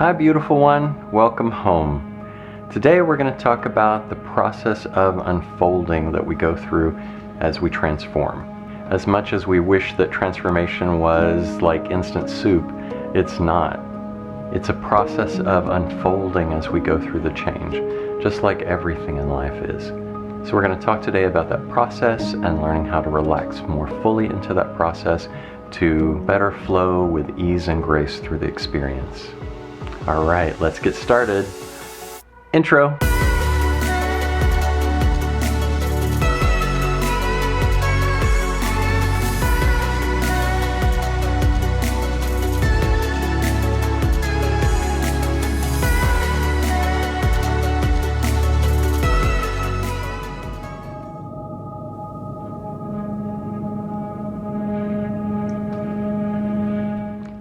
Hi beautiful one, welcome home. Today we're going to talk about the process of unfolding that we go through as we transform. As much as we wish that transformation was like instant soup, it's not. It's a process of unfolding as we go through the change, just like everything in life is. So we're going to talk today about that process and learning how to relax more fully into that process to better flow with ease and grace through the experience. All right, let's get started. Intro.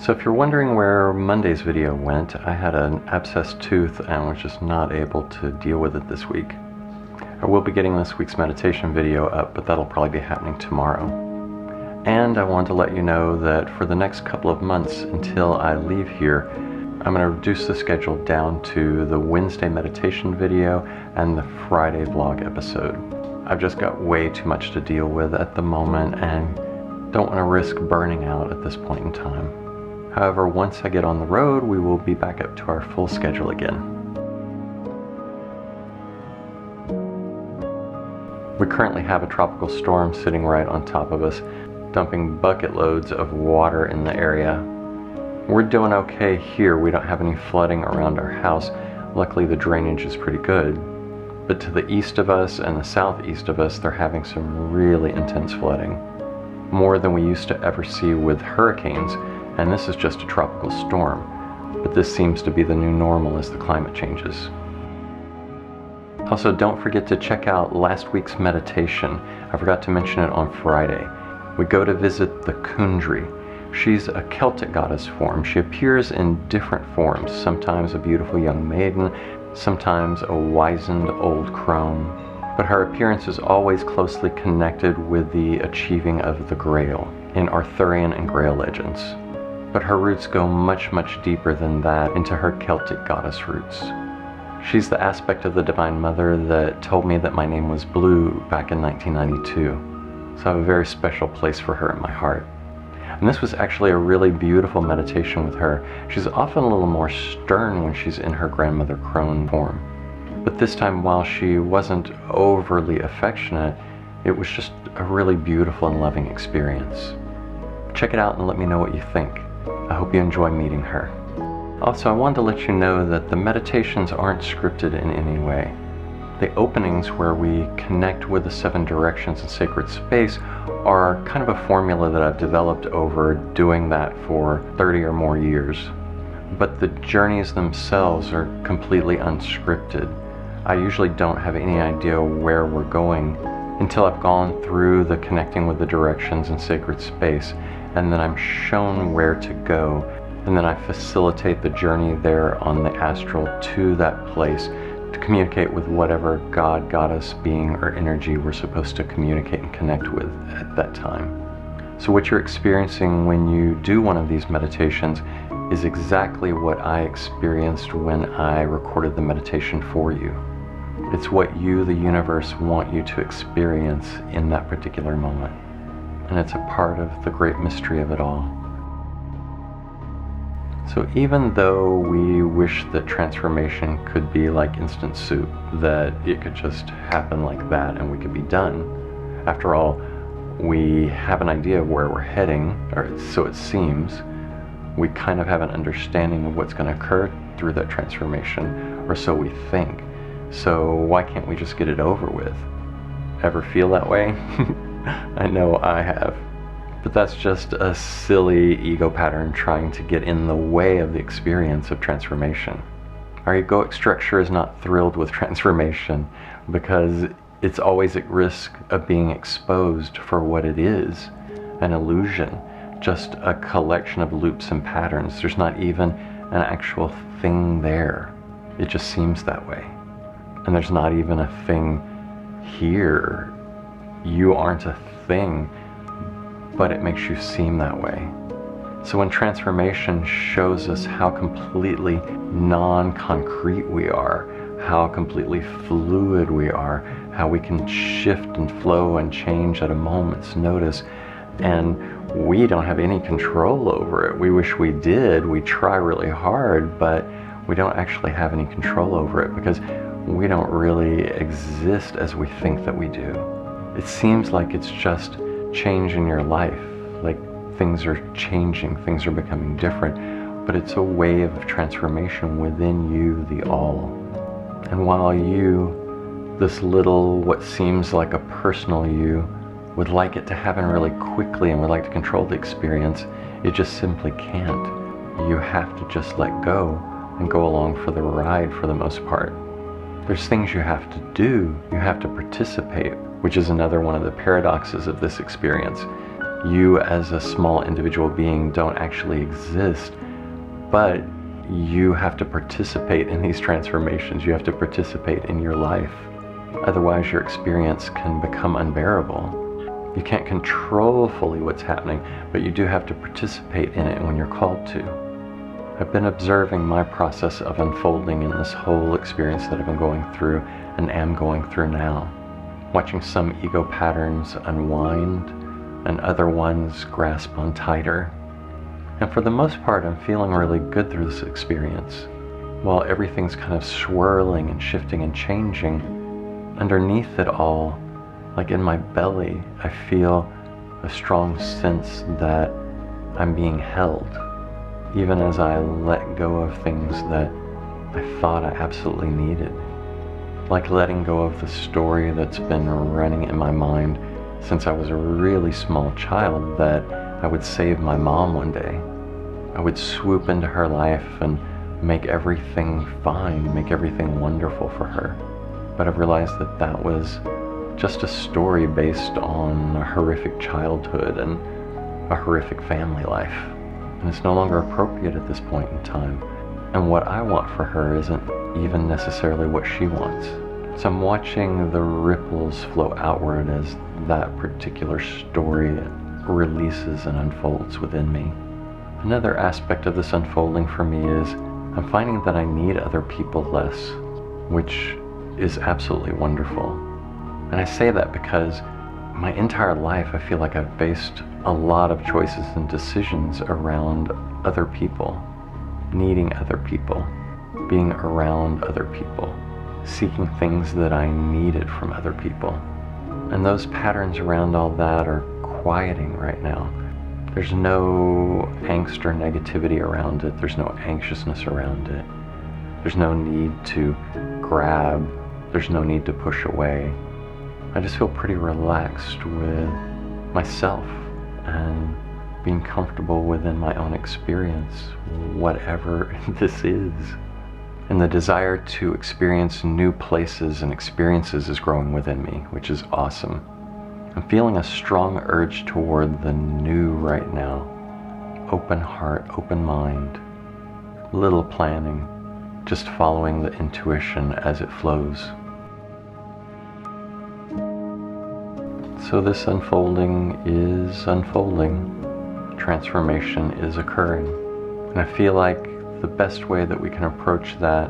So if you're wondering where Monday's video went, I had an abscessed tooth and was just not able to deal with it this week. I will be getting this week's meditation video up, but that'll probably be happening tomorrow. And I want to let you know that for the next couple of months until I leave here, I'm going to reduce the schedule down to the Wednesday meditation video and the Friday vlog episode. I've just got way too much to deal with at the moment and don't want to risk burning out at this point in time. However, once I get on the road, we will be back up to our full schedule again. We currently have a tropical storm sitting right on top of us, dumping bucket loads of water in the area. We're doing okay here. We don't have any flooding around our house. Luckily, the drainage is pretty good. But to the east of us and the southeast of us, they're having some really intense flooding. More than we used to ever see with hurricanes. And this is just a tropical storm, but this seems to be the new normal as the climate changes. Also, don't forget to check out last week's meditation. I forgot to mention it on Friday. We go to visit the Kundry. She's a Celtic goddess form. She appears in different forms, sometimes a beautiful young maiden, sometimes a wizened old crone, but her appearance is always closely connected with the achieving of the Grail in Arthurian and Grail legends. But her roots go much, much deeper than that into her Celtic goddess roots. She's the aspect of the Divine Mother that told me that my name was Blue back in 1992. So I have a very special place for her in my heart. And this was actually a really beautiful meditation with her. She's often a little more stern when she's in her grandmother crone form. But this time, while she wasn't overly affectionate, it was just a really beautiful and loving experience. Check it out and let me know what you think. I hope you enjoy meeting her. Also, I wanted to let you know that the meditations aren't scripted in any way. The openings where we connect with the 7 directions in sacred space are kind of a formula that I've developed over doing that for 30 or more years. But the journeys themselves are completely unscripted. I usually don't have any idea where we're going until I've gone through the connecting with the directions in sacred space, and then I'm shown where to go, and then I facilitate the journey there on the astral to that place to communicate with whatever God, goddess, being, or energy we're supposed to communicate and connect with at that time. So what you're experiencing when you do one of these meditations is exactly what I experienced when I recorded the meditation for you. It's what you, the universe, want you to experience in that particular moment. And it's a part of the great mystery of it all. So even though we wish that transformation could be like instant soup, that it could just happen like that and we could be done, after all, we have an idea of where we're heading, or so it seems. We kind of have an understanding of what's going to occur through that transformation, or so we think. So why can't we just get it over with? Ever feel that way? I know I have. But that's just a silly ego pattern trying to get in the way of the experience of transformation. Our egoic structure is not thrilled with transformation because it's always at risk of being exposed for what it is, an illusion, just a collection of loops and patterns. There's not even an actual thing there. It just seems that way. And there's not even a thing here. You aren't a thing, but it makes you seem that way. So when transformation shows us how completely non-concrete we are, how completely fluid we are, how we can shift and flow and change at a moment's notice, and we don't have any control over it. We wish we did. We try really hard, but we don't actually have any control over it because we don't really exist as we think that we do. It seems like it's just change in your life, like things are changing, things are becoming different, but it's a wave of transformation within you, the all. And while you, this little, what seems like a personal you, would like it to happen really quickly and would like to control the experience, it just simply can't. You have to just let go and go along for the ride for the most part. There's things you have to do. You have to participate, which is another one of the paradoxes of this experience. You as a small individual being don't actually exist, but you have to participate in these transformations. You have to participate in your life. Otherwise, your experience can become unbearable. You can't control fully what's happening, but you do have to participate in it when you're called to. I've been observing my process of unfolding in this whole experience that I've been going through and am going through now. Watching some ego patterns unwind and other ones grasp on tighter. And for the most part, I'm feeling really good through this experience. While everything's kind of swirling and shifting and changing, underneath it all, like in my belly, I feel a strong sense that I'm being held, even as I let go of things that I thought I absolutely needed. Like letting go of the story that's been running in my mind since I was a really small child that I would save my mom one day. I would swoop into her life and make everything fine, make everything wonderful for her. But I've realized that that was just a story based on a horrific childhood and a horrific family life. And it's no longer appropriate at this point in time. And what I want for her isn't even necessarily what she wants. So I'm watching the ripples flow outward as that particular story releases and unfolds within me. Another aspect of this unfolding for me is I'm finding that I need other people less, which is absolutely wonderful. And I say that because my entire life I feel like I've based a lot of choices and decisions around other people, needing other people, being around other people, seeking things that I needed from other people. And those patterns around all that are quieting right now. There's no angst or negativity around it. There's no anxiousness around it. There's no need to grab. There's no need to push away. I just feel pretty relaxed with myself and being comfortable within my own experience, whatever this is. And the desire to experience new places and experiences is growing within me, which is awesome. I'm feeling a strong urge toward the new right now. Open heart, open mind, little planning, just following the intuition as it flows. So this unfolding is unfolding. Transformation is occurring. And I feel like the best way that we can approach that,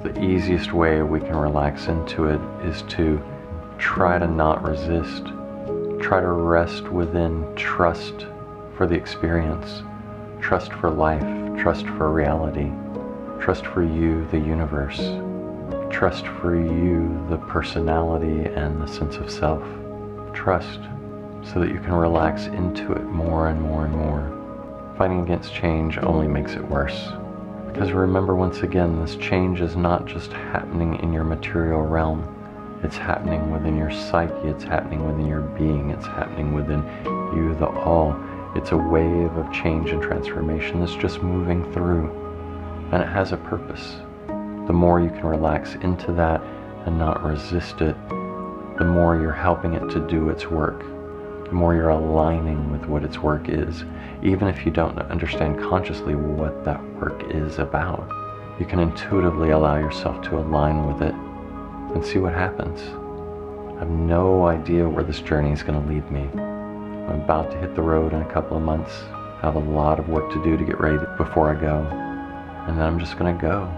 the easiest way we can relax into it, is to try to not resist. Try to rest within trust for the experience, trust for life, trust for reality, trust for you, the universe, trust for you, the personality and the sense of self. Trust so that you can relax into it more and more and more. Fighting against change only makes it worse. Because remember, once again, this change is not just happening in your material realm. It's happening within your psyche, it's happening within your being, it's happening within you, the all. It's a wave of change and transformation that's just moving through. And it has a purpose. The more you can relax into that and not resist it, the more you're helping it to do its work. The more you're aligning with what its work is. Even if you don't understand consciously what that work is about, you can intuitively allow yourself to align with it and see what happens. I have no idea where this journey is going to lead me. I'm about to hit the road in a couple of months. I have a lot of work to do to get ready before I go. And then I'm just gonna go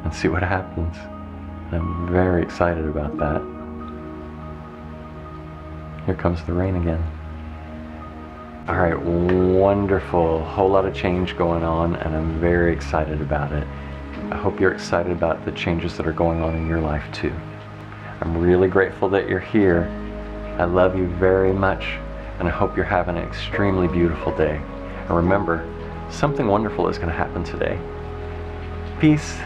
and see what happens. And I'm very excited about that. Here comes the rain again. All right, wonderful. Whole lot of change going on, and I'm very excited about it. I hope you're excited about the changes that are going on in your life too. I'm really grateful that you're here. I love you very much, and I hope you're having an extremely beautiful day. And remember, something wonderful is going to happen today. Peace.